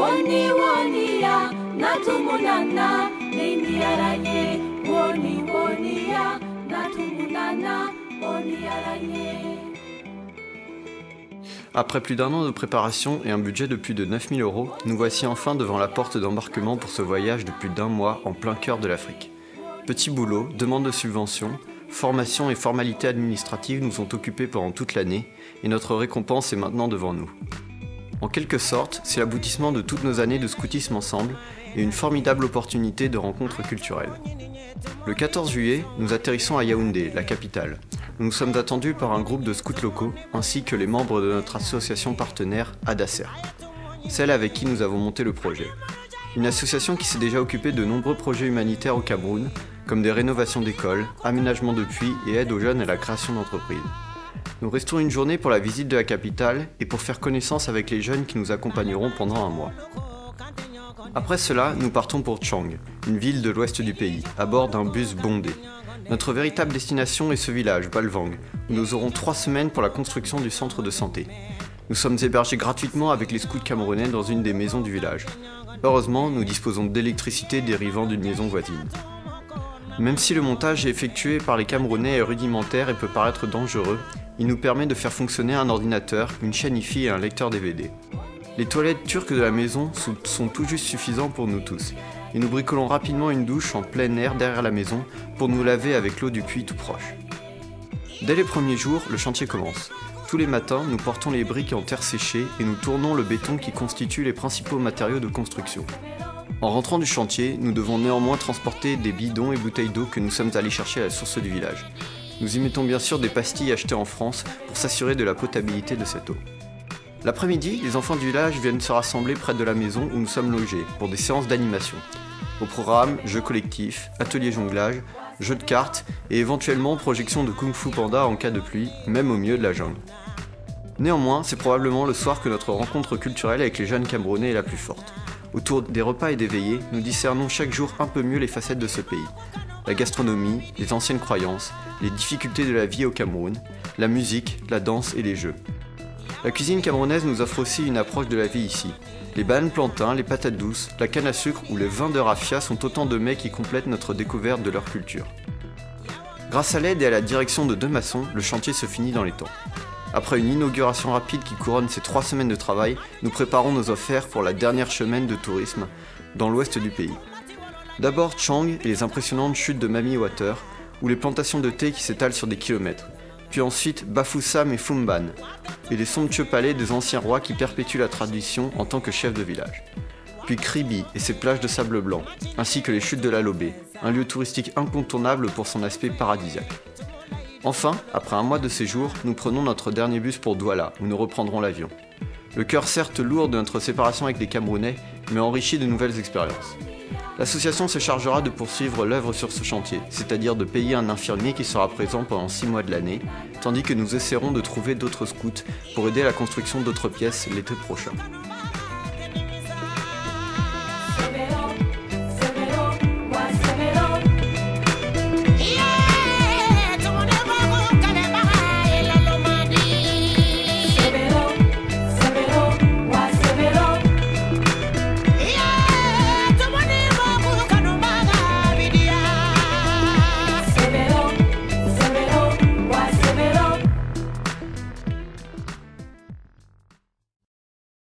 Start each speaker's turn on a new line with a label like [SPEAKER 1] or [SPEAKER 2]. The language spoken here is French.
[SPEAKER 1] Woni woni ya natumunana niniaranye. Woni woni ya natumunana oniaranye.
[SPEAKER 2] Après plus d'1 an de préparation et un budget de plus de 9 000 €, nous voici enfin devant la porte d'embarquement pour ce voyage de plus d'1 mois en plein cœur de l'Afrique. Petit boulot, demande de subventions, formation et formalités administratives nous ont occupés pendant toute l'année et notre récompense est maintenant devant nous. En quelque sorte, c'est l'aboutissement de toutes nos années de scoutisme ensemble et une formidable opportunité de rencontre culturelle. Le 14 juillet, nous atterrissons à Yaoundé, la capitale. Nous sommes attendus par un groupe de scouts locaux ainsi que les membres de notre association partenaire Adasser, celle avec qui nous avons monté le projet. Une association qui s'est déjà occupée de nombreux projets humanitaires au Cameroun, comme des rénovations d'écoles, aménagement de puits et aide aux jeunes à la création d'entreprises. Nous restons une journée pour la visite de la capitale et pour faire connaissance avec les jeunes qui nous accompagneront pendant 1 mois. Après cela, nous partons pour Tchang, une ville de l'ouest du pays, à bord d'un bus bondé. Notre véritable destination est ce village, Balvang, où nous aurons 3 semaines pour la construction du centre de santé. Nous sommes hébergés gratuitement avec les scouts camerounais dans une des maisons du village. Heureusement, nous disposons d'électricité dérivant d'une maison voisine. Même si le montage est effectué par les Camerounais est rudimentaire et peut paraître dangereux, il nous permet de faire fonctionner un ordinateur, une chaîne Hi-Fi et un lecteur DVD. Les toilettes turques de la maison sont tout juste suffisants pour nous tous, et nous bricolons rapidement une douche en plein air derrière la maison pour nous laver avec l'eau du puits tout proche. Dès les premiers jours, le chantier commence. Tous les matins, nous portons les briques en terre séchée et nous tournons le béton qui constitue les principaux matériaux de construction. En rentrant du chantier, nous devons néanmoins transporter des bidons et bouteilles d'eau que nous sommes allés chercher à la source du village. Nous y mettons bien sûr des pastilles achetées en France pour s'assurer de la potabilité de cette eau. L'après-midi, les enfants du village viennent se rassembler près de la maison où nous sommes logés pour des séances d'animation. Au programme, jeux collectifs, ateliers jonglage, jeux de cartes et éventuellement projection de Kung Fu Panda en cas de pluie, même au milieu de la jungle. Néanmoins, c'est probablement le soir que notre rencontre culturelle avec les jeunes Camerounais est la plus forte. Autour des repas et des veillées, nous discernons chaque jour un peu mieux les facettes de ce pays. La gastronomie, les anciennes croyances, les difficultés de la vie au Cameroun, la musique, la danse et les jeux. La cuisine camerounaise nous offre aussi une approche de la vie ici. Les bananes plantains, les patates douces, la canne à sucre ou le vin de raffia sont autant de mets qui complètent notre découverte de leur culture. Grâce à l'aide et à la direction de 2 maçons, le chantier se finit dans les temps. Après une inauguration rapide qui couronne ces 3 semaines de travail, nous préparons nos affaires pour la dernière semaine de tourisme dans l'ouest du pays. D'abord Tchang et les impressionnantes chutes de Mami Water, ou les plantations de thé qui s'étalent sur des kilomètres. Puis ensuite Bafoussam et Fumban, et les somptueux palais des anciens rois qui perpétuent la tradition en tant que chef de village. Puis Kribi et ses plages de sable blanc, ainsi que les chutes de la Lobé, un lieu touristique incontournable pour son aspect paradisiaque. Enfin, après 1 mois de séjour, nous prenons notre dernier bus pour Douala, où nous reprendrons l'avion. Le cœur certes lourd de notre séparation avec les Camerounais, mais enrichi de nouvelles expériences. L'association se chargera de poursuivre l'œuvre sur ce chantier, c'est-à-dire de payer un infirmier qui sera présent pendant 6 mois de l'année, tandis que nous essaierons de trouver d'autres scouts pour aider à la construction d'autres pièces l'été prochain.